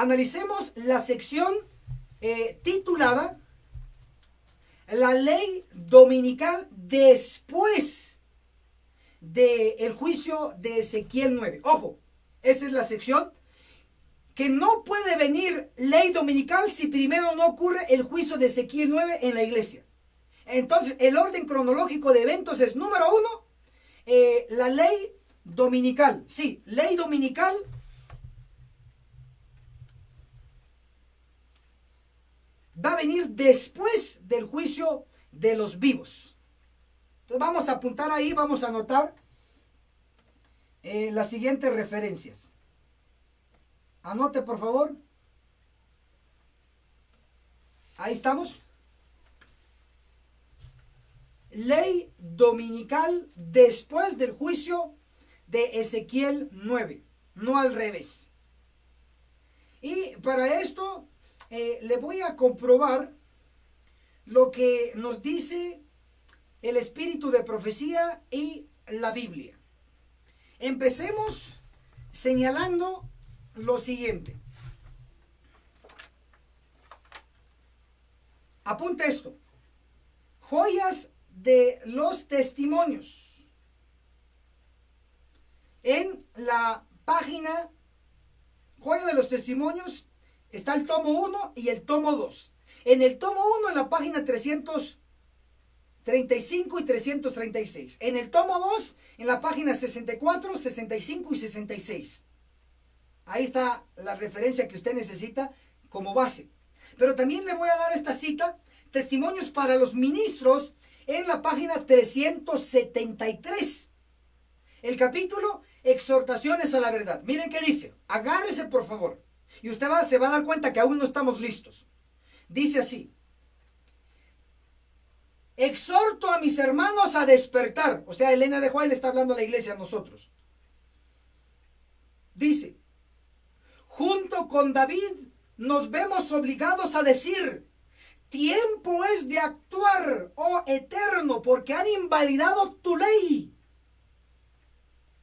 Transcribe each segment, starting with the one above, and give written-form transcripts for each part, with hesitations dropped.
analicemos la sección titulada La ley dominical después del juicio de Ezequiel 9. Ojo, esa es la sección que no puede venir ley dominical si primero no ocurre el juicio de Ezequiel 9 en la iglesia. Entonces, el orden cronológico de eventos es, número 1, la ley dominical. Sí, ley dominical va a venir después del juicio de los vivos. Entonces vamos a apuntar ahí, vamos a anotar las siguientes referencias. Anote, por favor. Ahí estamos. Ley dominical después del juicio de Ezequiel 9, no al revés. Y para esto le voy a comprobar lo que nos dice el espíritu de profecía y la Biblia. Empecemos señalando lo siguiente. Apunta esto. Joyas de los testimonios. En la página Joya de los Testimonios está el tomo 1 y el tomo 2. En el tomo 1, en la página 335 y 336. En el tomo 2, en la página 64, 65 y 66. Ahí está la referencia que usted necesita como base. Pero también le voy a dar esta cita, Testimonios para los Ministros, en la página 373. El capítulo, Exhortaciones a la Verdad. Miren qué dice. Agárrese, por favor. Y usted se va a dar cuenta que aún no estamos listos. Dice así. Exhorto a mis hermanos a despertar. O sea, Elena de White le está hablando a la iglesia, a nosotros. Dice. Junto con David nos vemos obligados a decir: tiempo es de actuar, oh Eterno, porque han invalidado tu ley.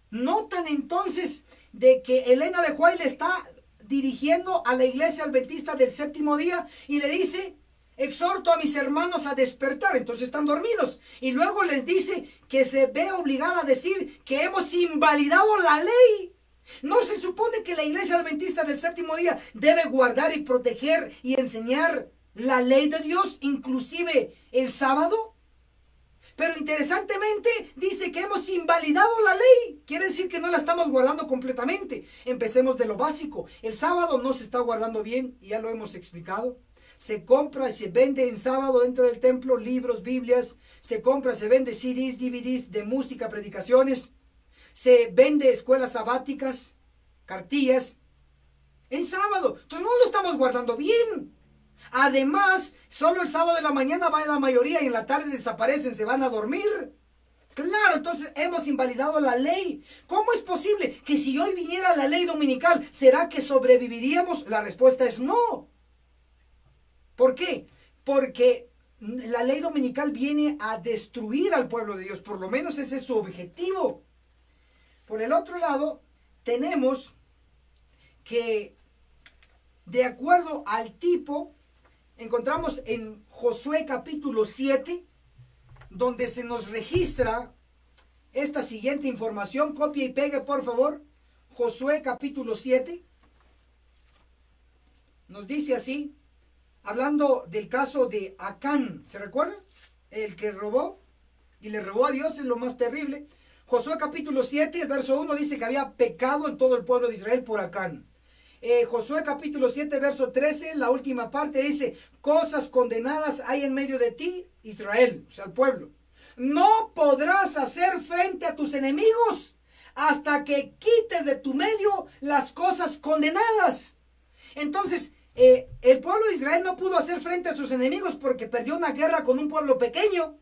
Notan entonces de que Elena de White le está dirigiendo a la iglesia adventista del séptimo día y le dice: exhorto a mis hermanos a despertar. Entonces están dormidos. Y luego les dice que se ve obligada a decir que hemos invalidado la ley. ¿No se supone que la iglesia adventista del séptimo día debe guardar y proteger y enseñar la ley de Dios, inclusive el sábado? Pero interesantemente dice que hemos invalidado la ley. Quiere decir que no la estamos guardando completamente. Empecemos de lo básico. El sábado no se está guardando bien, y ya lo hemos explicado. Se compra y se vende en sábado dentro del templo libros, Biblias. Se compra, se vende CDs, DVDs de música, predicaciones. Se vende escuelas sabáticas, cartillas, en sábado. Entonces no lo estamos guardando bien. Además, solo el sábado de la mañana va la mayoría y en la tarde desaparecen, se van a dormir. Claro, entonces hemos invalidado la ley. ¿Cómo es posible que si hoy viniera la ley dominical, será que sobreviviríamos? La respuesta es no. ¿Por qué? Porque la ley dominical viene a destruir al pueblo de Dios. Por lo menos ese es su objetivo. Por el otro lado, tenemos que, de acuerdo al tipo, encontramos en Josué capítulo 7, donde se nos registra esta siguiente información. Copia y pegue, por favor. Josué capítulo 7. Nos dice así, hablando del caso de Acán. ¿Se recuerda? El que robó y le robó a Dios, es lo más terrible. Josué capítulo 7, el verso 1 dice que había pecado en todo el pueblo de Israel por Acán. Josué capítulo 7, verso 13, la última parte dice: cosas condenadas hay en medio de ti, Israel, o sea, el pueblo. No podrás hacer frente a tus enemigos hasta que quites de tu medio las cosas condenadas. Entonces, el pueblo de Israel no pudo hacer frente a sus enemigos porque perdió una guerra con un pueblo pequeño.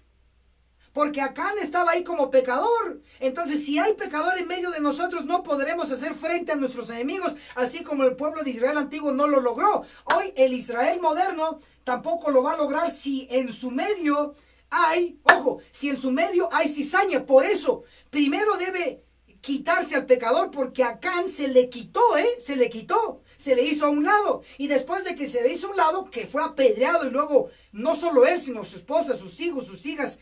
Porque Acán estaba ahí como pecador. Entonces, si hay pecador en medio de nosotros, no podremos hacer frente a nuestros enemigos, así como el pueblo de Israel antiguo no lo logró. Hoy el Israel moderno tampoco lo va a lograr si en su medio hay, ojo, si en su medio hay cizaña. Por eso, primero debe quitarse al pecador, porque a Acán se le quitó, se le quitó. se le hizo a un lado. Y después de que se le hizo a un lado, que fue apedreado, y luego no solo él, sino su esposa, sus hijos, sus hijas,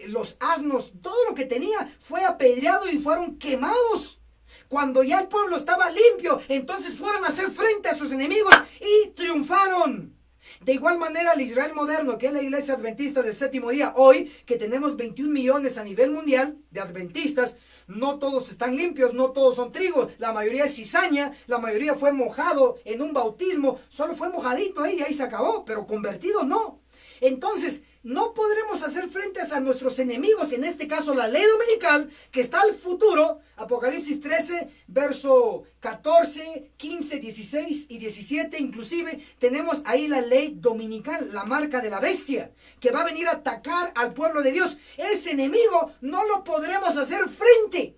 los asnos, todo lo que tenía, fue apedreado y fueron quemados. Cuando ya el pueblo estaba limpio, entonces fueron a hacer frente a sus enemigos y triunfaron. De igual manera, el Israel moderno, que es la iglesia adventista del séptimo día, hoy que tenemos 21 millones a nivel mundial de adventistas, no todos están limpios, no todos son trigo, la mayoría es cizaña, la mayoría fue mojado en un bautismo, solo fue mojadito ahí y ahí se acabó, pero convertido no. Entonces, no podremos hacer frente a nuestros enemigos, en este caso la ley dominical, que está al futuro. Apocalipsis 13, verso 14, 15, 16 y 17, inclusive tenemos ahí la ley dominical, la marca de la bestia, que va a venir a atacar al pueblo de Dios. Ese enemigo no lo podremos hacer frente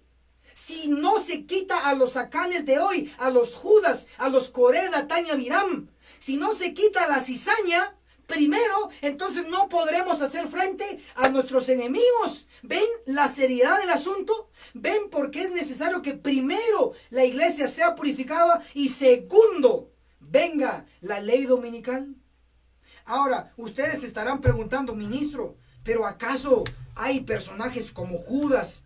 si no se quita a los Acanes de hoy, a los Judas, a los Coré, Datán y Abiram. Si no se quita la cizaña primero, entonces no podremos hacer frente a nuestros enemigos. ¿Ven la seriedad del asunto? ¿Ven por qué es necesario que primero la iglesia sea purificada y segundo venga la ley dominical? Ahora, ustedes estarán preguntando, ministro, ¿pero acaso hay personajes como Judas,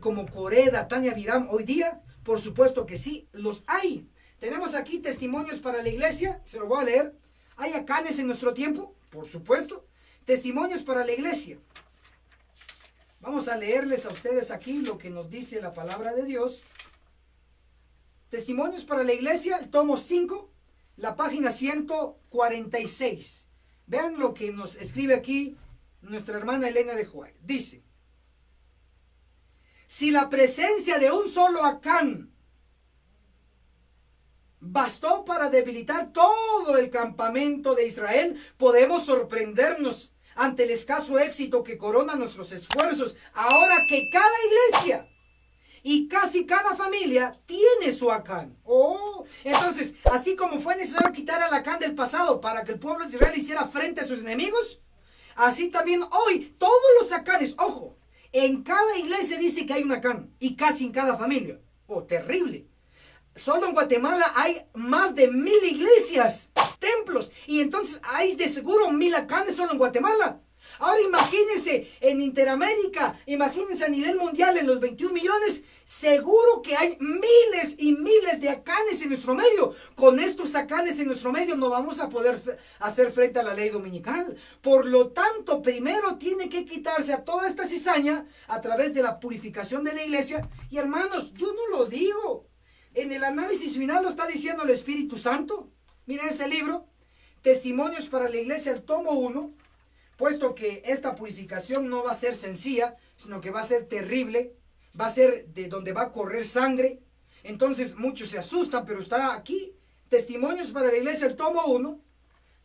como Coré, Datán y Abiram hoy día? Por supuesto que sí, los hay. Tenemos aquí testimonios para la iglesia, se lo voy a leer. ¿Hay Acanes en nuestro tiempo? Por supuesto. Testimonios para la iglesia. Vamos a leerles a ustedes aquí lo que nos dice la palabra de Dios. Testimonios para la iglesia, el tomo 5, la página 146. Vean lo que nos escribe aquí nuestra hermana Elena de White. Dice: si la presencia de un solo Acán bastó para debilitar todo el campamento de Israel, podemos sorprendernos ante el escaso éxito que corona nuestros esfuerzos, ahora que cada iglesia y casi cada familia tiene su Acán. Entonces, así como fue necesario quitar al Acán del pasado para que el pueblo de Israel hiciera frente a sus enemigos, así también hoy todos los Acanes, ojo, en cada iglesia dice que hay un Acán, y casi en cada familia. Terrible. Solo en Guatemala hay más de 1000 iglesias, templos, y entonces hay de seguro 1000 Acanes solo en Guatemala. Ahora imagínense en Interamérica, imagínense a nivel mundial en los 21 millones, seguro que hay miles y miles de Acanes en nuestro medio. Con estos Acanes en nuestro medio no vamos a poder hacer frente a la ley dominical. Por lo tanto, primero tiene que quitarse a toda esta cizaña a través de la purificación de la iglesia. Y hermanos, yo no lo digo. En el análisis final lo está diciendo el Espíritu Santo. Miren este libro, Testimonios para la Iglesia, el tomo 1, puesto que esta purificación no va a ser sencilla, sino que va a ser terrible, va a ser de donde va a correr sangre. Entonces muchos se asustan, pero está aquí, Testimonios para la Iglesia, el tomo 1,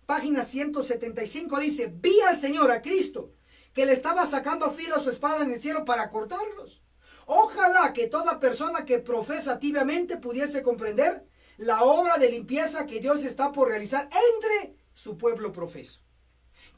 página 175, dice: vi al Señor, a Cristo, que le estaba sacando a filo su espada en el cielo para cortarlos. Ojalá que toda persona que profesa tibiamente pudiese comprender la obra de limpieza que Dios está por realizar entre su pueblo profeso.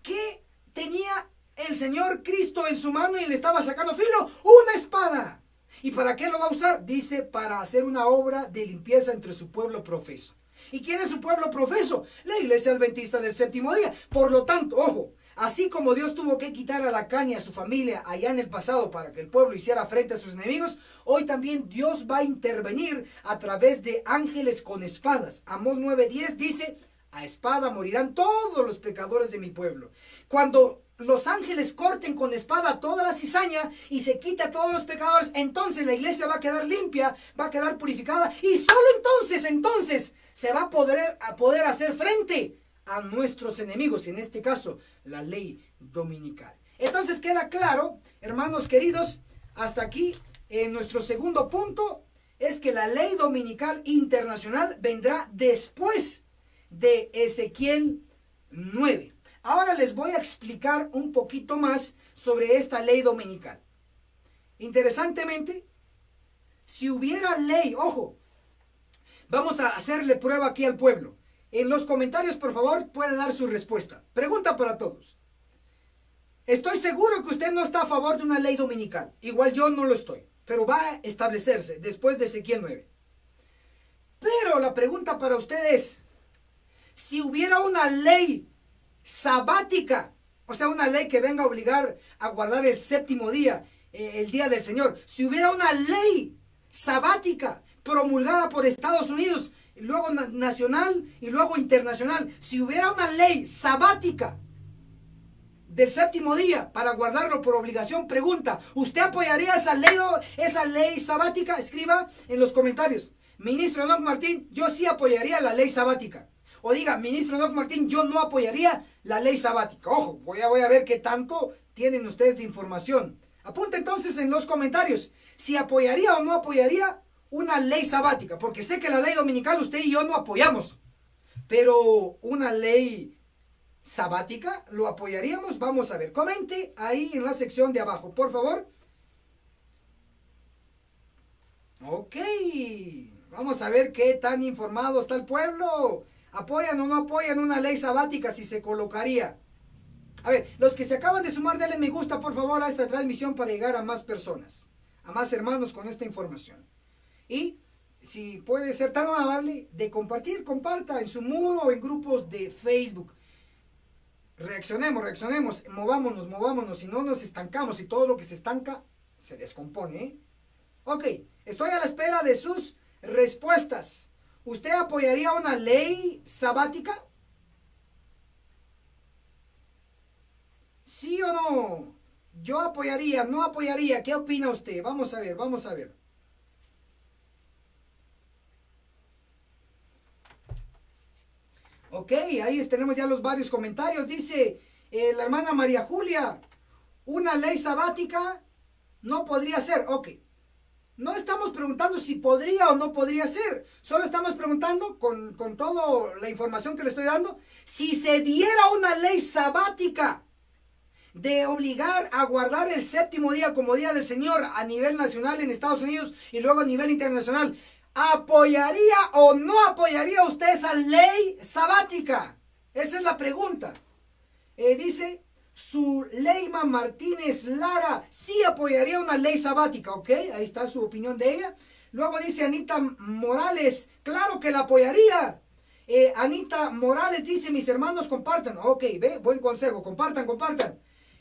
¿Qué tenía el Señor Cristo en su mano y le estaba sacando filo? Una espada. ¿Y para qué lo va a usar? Dice, para hacer una obra de limpieza entre su pueblo profeso. ¿Y quién es su pueblo profeso? La iglesia adventista del séptimo día. Por lo tanto, ojo, así como Dios tuvo que quitar a Acán y a su familia allá en el pasado para que el pueblo hiciera frente a sus enemigos, hoy también Dios va a intervenir a través de ángeles con espadas. Amós 9:10 dice: a espada morirán todos los pecadores de mi pueblo. Cuando los ángeles corten con espada toda la cizaña y se quite a todos los pecadores, entonces la iglesia va a quedar limpia, va a quedar purificada, y solo entonces se va a poder hacer frente a nuestros enemigos, en este caso la ley dominical. Entonces queda claro, hermanos queridos, hasta aquí en nuestro segundo punto es que la ley dominical internacional vendrá después de Ezequiel 9. Ahora les voy a explicar un poquito más sobre esta ley dominical. Interesantemente, si hubiera ley, ojo, vamos a hacerle prueba aquí al pueblo. En los comentarios, por favor, puede dar su respuesta. Pregunta para todos. Estoy seguro que usted no está a favor de una ley dominical. Igual yo no lo estoy. Pero va a establecerse después de Ezequiel 9. Pero la pregunta para ustedes es, si hubiera una ley sabática, o sea, una ley que venga a obligar a guardar el séptimo día, el día del Señor, si hubiera una ley sabática promulgada por Estados Unidos, y luego nacional y luego internacional, si hubiera una ley sabática del séptimo día para guardarlo por obligación, pregunta, ¿usted apoyaría esa ley sabática? Escriba en los comentarios. Ministro Enoc Martín, yo sí apoyaría la ley sabática. O diga, ministro Enoc Martín, yo no apoyaría la ley sabática. Ojo, voy a ver qué tanto tienen ustedes de información. Apunta entonces en los comentarios si apoyaría o no apoyaría una ley sabática, porque sé que la ley dominical usted y yo no apoyamos, pero una ley sabática lo apoyaríamos. Vamos a ver, comente ahí en la sección de abajo, por favor. Ok, vamos a ver qué tan informado está el pueblo. ¿Apoyan o no apoyan una ley sabática si se colocaría? A ver, los que se acaban de sumar, denle me gusta por favor a esta transmisión para llegar a más personas, a más hermanos con esta información. Y si puede ser tan amable de compartir, comparta en su muro o en grupos de Facebook. Reaccionemos, movámonos, si no nos estancamos y todo lo que se estanca se descompone, ¿eh? Ok, estoy a la espera de sus respuestas. ¿Usted apoyaría una ley sabática? ¿Sí o no? Yo apoyaría, no apoyaría. ¿Qué opina usted? Vamos a ver. Ok, ahí tenemos ya los varios comentarios. Dice la hermana María Julia, una ley sabática no podría ser. Ok, no estamos preguntando si podría o no podría ser. Solo estamos preguntando, con toda la información que le estoy dando, si se diera una ley sabática de obligar a guardar el séptimo día como día del Señor a nivel nacional en Estados Unidos y luego a nivel internacional, ¿apoyaría o no apoyaría usted esa ley sabática? Esa es la pregunta. Dice Zuleima Martínez Lara, sí apoyaría una ley sabática, ¿ok? Ahí está su opinión de ella. Luego dice Anita Morales, claro que la apoyaría. Anita Morales dice, mis hermanos compartan. Ok, ve, buen consejo, compartan.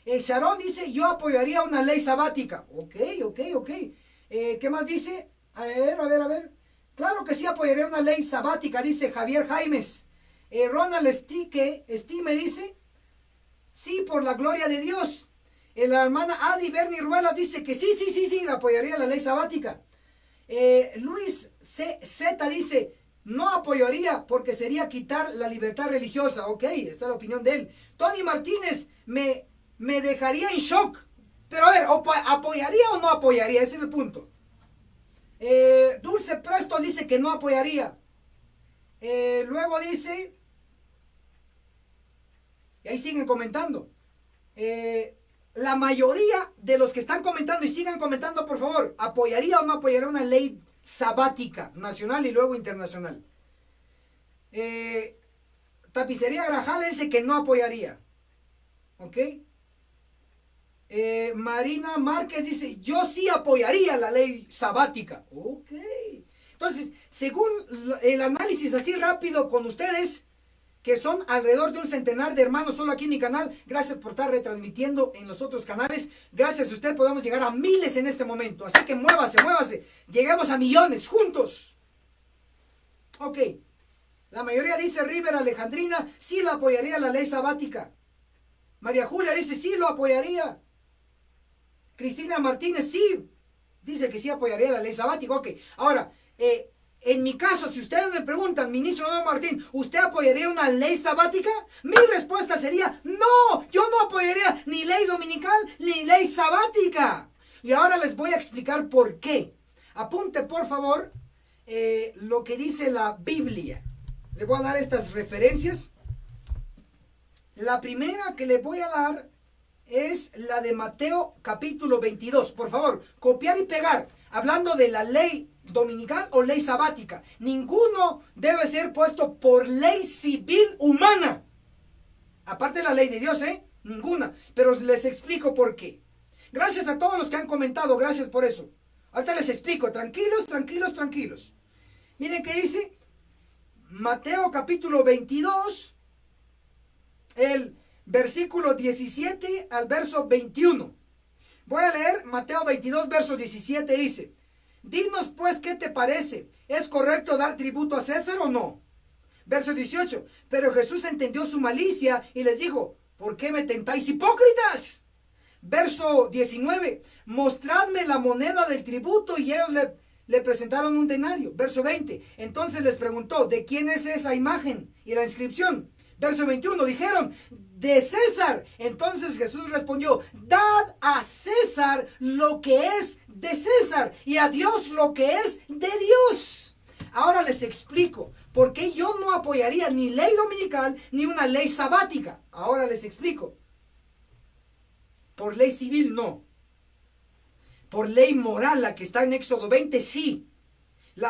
Sharon dice, yo apoyaría una ley sabática. Ok. ¿Qué más dice? A ver. Claro que sí apoyaría una ley sabática, dice Javier Jaimes. Ronald Estime dice, sí, por la gloria de Dios. La hermana Adi Berni Ruelas dice que sí, la apoyaría la ley sabática. Luis Z dice, no apoyaría porque sería quitar la libertad religiosa. Ok, esta es la opinión de él. Tony Martínez, me dejaría en shock. Pero a ver, ¿apoyaría o no apoyaría? Ese es el punto. Dulce Presto dice que no apoyaría. Luego dice, y ahí siguen comentando, la mayoría de los que están comentando, y sigan comentando por favor, ¿apoyaría o no apoyaría una ley sabática nacional y luego internacional? Tapicería Grajales dice que no apoyaría. Ok. Marina Márquez dice, yo sí apoyaría la ley sabática. Ok. Entonces, según el análisis así rápido con ustedes, que son alrededor de un centenar de hermanos solo aquí en mi canal, gracias por estar retransmitiendo en los otros canales, gracias a usted podemos llegar a miles en este momento, así que muévase, llegamos a millones, juntos. Ok, la mayoría dice River Alejandrina, sí la apoyaría la ley sabática. María Julia dice, sí lo apoyaría. Cristina Martínez, sí, dice que sí apoyaría la ley sabática. Ok, ahora, en mi caso, si ustedes me preguntan, ministro Enoc Martín, ¿usted apoyaría una ley sabática? Mi respuesta sería, no, yo no apoyaría ni ley dominical ni ley sabática. Y ahora les voy a explicar por qué. Apunte, por favor, lo que dice la Biblia. Le voy a dar estas referencias. La primera que le voy a dar es la de Mateo capítulo 22. Por favor, copiar y pegar. Hablando de la ley dominical o ley sabática. Ninguno debe ser puesto por ley civil humana. Aparte de la ley de Dios, ninguna. Pero les explico por qué. Gracias a todos los que han comentado. Gracias por eso. Ahorita les explico. Tranquilos. Miren qué dice Mateo capítulo 22, el versículo 17 al verso 21. Voy a leer Mateo 22, verso 17, dice: dinos pues qué te parece, ¿es correcto dar tributo a César o no? Verso 18, pero Jesús entendió su malicia y les dijo: ¿por qué me tentáis, hipócritas? Verso 19, mostradme la moneda del tributo, y ellos le presentaron un denario. Verso 20, entonces les preguntó: ¿de quién es esa imagen y la inscripción? Verso 21, dijeron: de César. Entonces Jesús respondió: dad a César lo que es de César, y a Dios lo que es de Dios. Ahora les explico por qué yo no apoyaría ni ley dominical ni una ley sabática. Ahora les explico. Por ley civil no. Por ley moral, la que está en Éxodo 20, sí.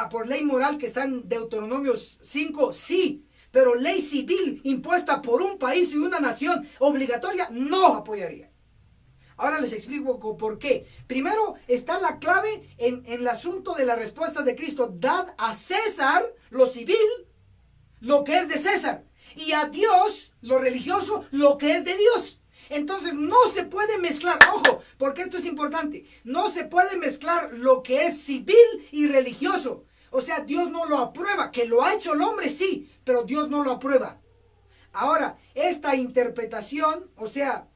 Por ley moral que está en Deuteronomio 5, sí. Pero ley civil impuesta por un país y una nación obligatoria, no apoyaría. Ahora les explico por qué. Primero está la clave en el asunto de la respuesta de Cristo: dad a César, lo civil, lo que es de César, y a Dios, lo religioso, lo que es de Dios. Entonces no se puede mezclar, ojo, porque esto es importante, no se puede mezclar lo que es civil y religioso. O sea, Dios no lo aprueba. Que lo ha hecho el hombre, sí, pero Dios no lo aprueba. Ahora, esta interpretación, o sea,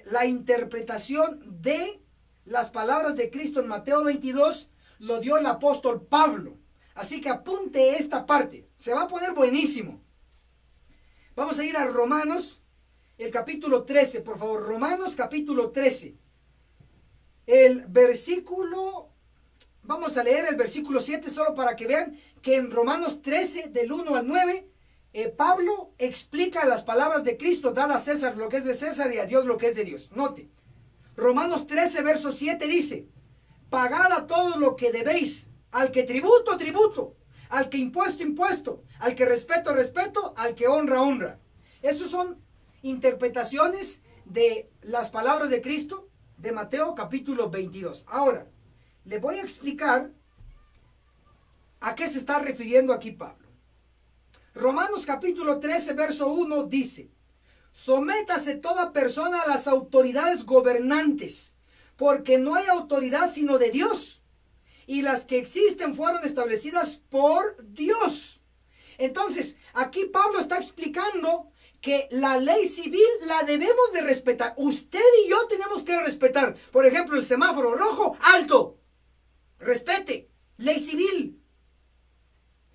la interpretación de las palabras de Cristo en Mateo 22 lo dio el apóstol Pablo. Así que apunte esta parte, se va a poner buenísimo. Vamos a ir a Romanos, el capítulo 13, por favor. Romanos capítulo 13. El versículo... Vamos a leer el versículo 7 solo para que vean que en Romanos 13, del 1 al 9, Pablo explica las palabras de Cristo: dad a César lo que es de César y a Dios lo que es de Dios. Note, Romanos 13, verso 7 dice: pagad a todos lo que debéis, al que tributo, tributo, al que impuesto, impuesto, al que respeto, respeto, al que honra, honra. Esas son interpretaciones de las palabras de Cristo de Mateo capítulo 22. Ahora, le voy a explicar a qué se está refiriendo aquí Pablo. Romanos capítulo 13, verso 1 dice: sométase toda persona a las autoridades gobernantes, porque no hay autoridad sino de Dios, y las que existen fueron establecidas por Dios. Entonces, aquí Pablo está explicando que la ley civil la debemos de respetar. Usted y yo tenemos que respetar. Por ejemplo, el semáforo rojo, alto. Respete, ley civil.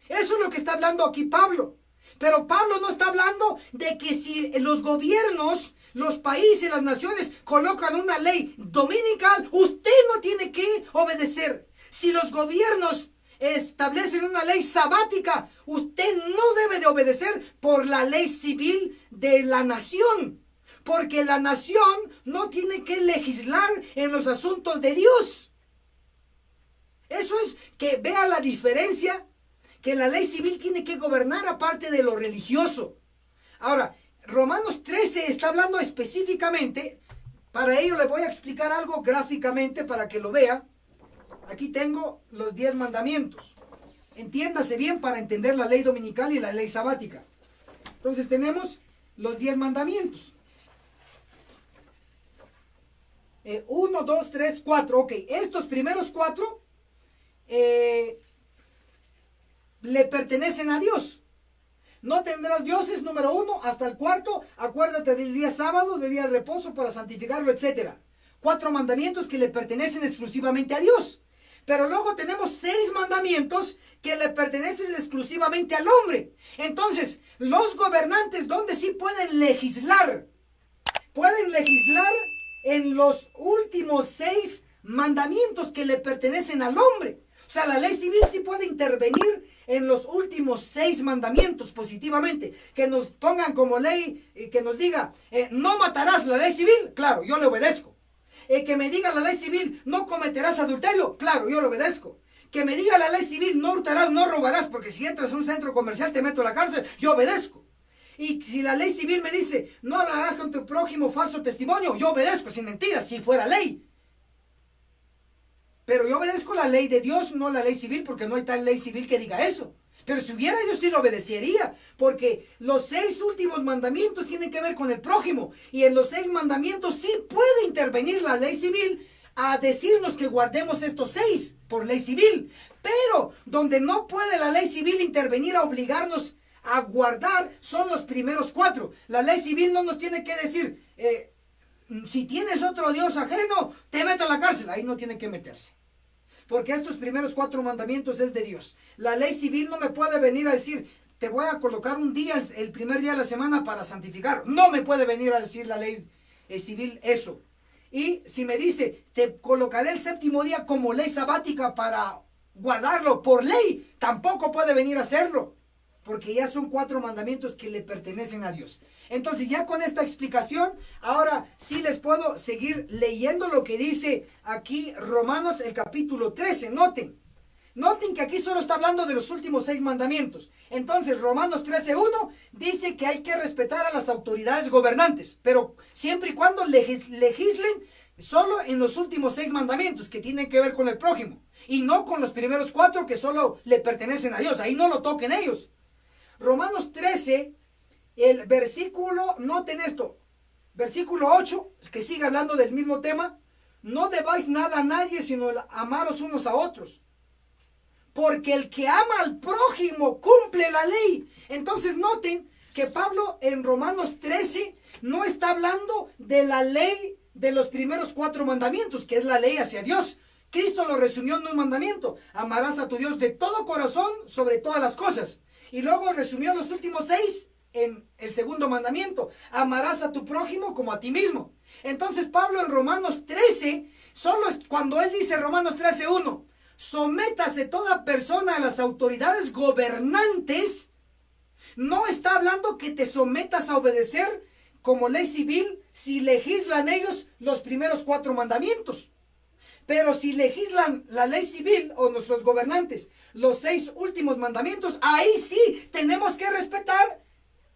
Eso es lo que está hablando aquí Pablo. Pero Pablo no está hablando de que si los gobiernos, los países, las naciones colocan una ley dominical, usted no tiene que obedecer. Si los gobiernos establecen una ley sabática, usted no debe de obedecer por la ley civil de la nación. Porque la nación no tiene que legislar en los asuntos de Dios. Eso es que vea la diferencia, que la ley civil tiene que gobernar aparte de lo religioso. Ahora, Romanos 13 está hablando específicamente, para ello le voy a explicar algo gráficamente para que lo vea. Aquí tengo los 10 mandamientos. Entiéndase bien para entender la ley dominical y la ley sabática. Entonces tenemos los 10 mandamientos. 1, 2, 3, 4. Ok, estos primeros 4 le pertenecen a Dios. No tendrás dioses, número 1, hasta el 4. Acuérdate del día sábado, del día de reposo para santificarlo, etc. 4 mandamientos que le pertenecen exclusivamente a Dios. Pero luego tenemos 6 mandamientos que le pertenecen exclusivamente al hombre. Entonces, los gobernantes, ¿dónde sí pueden legislar? Pueden legislar en los últimos 6 mandamientos que le pertenecen al hombre. O sea, la ley civil sí puede intervenir en los últimos 6 mandamientos positivamente. Que nos pongan como ley, que nos diga, no matarás, la ley civil, claro, yo le obedezco. Que me diga la ley civil, no cometerás adulterio, claro, yo le obedezco. Que me diga la ley civil, no hurtarás, no robarás, porque si entras a un centro comercial te meto a la cárcel, yo obedezco. Y si la ley civil me dice, no hablarás con tu prójimo falso testimonio, yo obedezco, sin mentiras, si fuera ley. Pero yo obedezco la ley de Dios, no la ley civil, porque no hay tal ley civil que diga eso. Pero si hubiera, yo sí lo obedecería, porque los 6 últimos mandamientos tienen que ver con el prójimo. Y en los 6 mandamientos sí puede intervenir la ley civil a decirnos que guardemos estos 6 por ley civil. Pero donde no puede la ley civil intervenir a obligarnos a guardar son los primeros 4. La ley civil no nos tiene que decir, si tienes otro Dios ajeno, te meto a la cárcel. Ahí no tiene que meterse. Porque estos primeros 4 mandamientos es de Dios. La ley civil no me puede venir a decir, te voy a colocar un día, el primer día de la semana para santificar. No me puede venir a decir la ley civil eso. Y si me dice, te colocaré el 7º día como ley sabática para guardarlo por ley, tampoco puede venir a hacerlo. Porque ya son 4 mandamientos que le pertenecen a Dios. Entonces ya con esta explicación, ahora sí les puedo seguir leyendo lo que dice aquí Romanos el capítulo 13. Noten que aquí solo está hablando de los últimos 6 mandamientos. Entonces Romanos 13:1 dice que hay que respetar a las autoridades gobernantes. Pero siempre y cuando legislen solo en los últimos 6 mandamientos que tienen que ver con el prójimo. Y no con los primeros 4 que solo le pertenecen a Dios. Ahí no lo toquen ellos. Romanos 13, el versículo, noten esto, versículo 8, que sigue hablando del mismo tema. No debáis nada a nadie, sino amaros unos a otros. Porque el que ama al prójimo cumple la ley. Entonces noten que Pablo en Romanos 13 no está hablando de la ley de los primeros 4 mandamientos, que es la ley hacia Dios. Cristo lo resumió en un mandamiento: amarás a tu Dios de todo corazón sobre todas las cosas. Y luego resumió los últimos 6 en el 2.º mandamiento: amarás a tu prójimo como a ti mismo. Entonces Pablo en Romanos 13, solo cuando él dice Romanos 13:1, sométase toda persona a las autoridades gobernantes, no está hablando que te sometas a obedecer como ley civil si legislan ellos los primeros 4 mandamientos. Pero si legislan la ley civil o nuestros gobernantes los 6 últimos mandamientos, ahí sí tenemos que respetar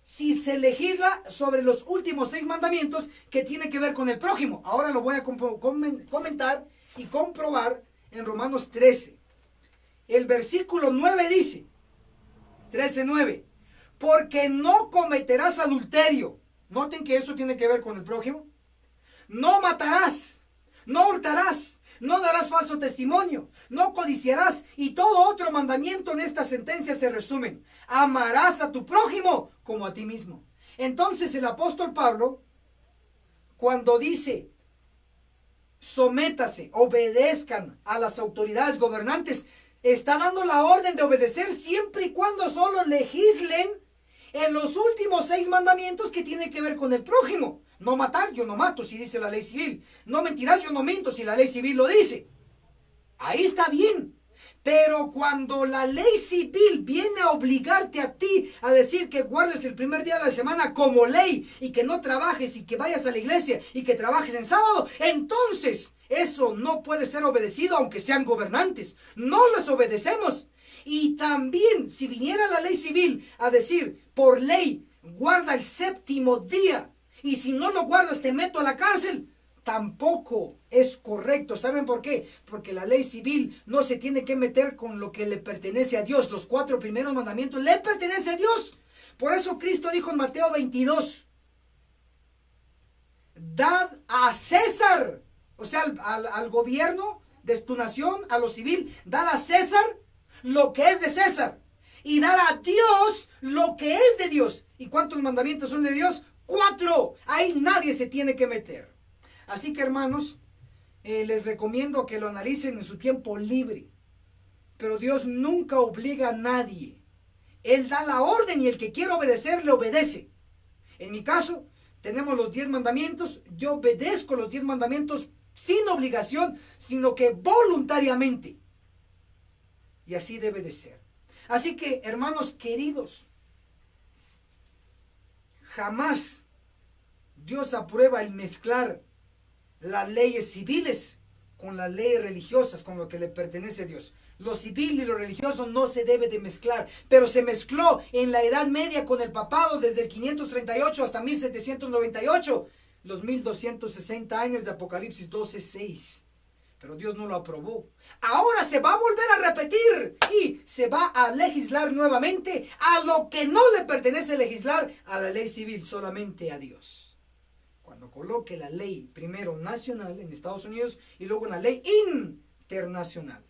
si se legisla sobre los últimos 6 mandamientos que tiene que ver con el prójimo. Ahora lo voy a comentar y comprobar en Romanos 13. El versículo 9 dice, 13:9, porque no cometerás adulterio. Noten que eso tiene que ver con el prójimo. No matarás, no hurtarás, no darás falso testimonio, no codiciarás, y todo otro mandamiento en esta sentencia se resumen: amarás a tu prójimo como a ti mismo. Entonces el apóstol Pablo, cuando dice sométase, obedezcan a las autoridades gobernantes, está dando la orden de obedecer siempre y cuando solo legislen en los últimos 6 mandamientos que tienen que ver con el prójimo. No matar, yo no mato si dice la ley civil. No mentirás, yo no miento si la ley civil lo dice. Ahí está bien. Pero cuando la ley civil viene a obligarte a ti a decir que guardes el primer día de la semana como ley y que no trabajes y que vayas a la iglesia y que trabajes en sábado, entonces eso no puede ser obedecido aunque sean gobernantes. No los obedecemos. Y también si viniera la ley civil a decir por ley guarda el 7º día y si no lo guardas te meto a la cárcel, tampoco es correcto. ¿Saben por qué? Porque la ley civil no se tiene que meter con lo que le pertenece a Dios. Los 4 primeros mandamientos le pertenece a Dios. Por eso Cristo dijo en Mateo 22, dad a César, o sea, al gobierno de tu nación, a lo civil, dad a César lo que es de César y dar a Dios lo que es de Dios. ¿Y cuántos mandamientos son de Dios? 4. Ahí nadie se tiene que meter. Así que hermanos, les recomiendo que lo analicen en su tiempo libre. Pero Dios nunca obliga a nadie. Él da la orden y el que quiere obedecer, le obedece. En mi caso, tenemos los 10 mandamientos. Yo obedezco los 10 mandamientos sin obligación, sino que voluntariamente. Y así debe de ser. Así que, hermanos queridos, jamás Dios aprueba el mezclar las leyes civiles con las leyes religiosas, con lo que le pertenece a Dios. Lo civil y lo religioso no se debe de mezclar, pero se mezcló en la Edad Media con el papado desde el 538 hasta 1798, los 1260 años de Apocalipsis 12:6. pero Dios no lo aprobó. Ahora se va a volver a repetir y se va a legislar nuevamente a lo que no le pertenece legislar, a la ley civil, solamente a Dios. Cuando coloque la ley primero nacional en Estados Unidos y luego una ley internacional.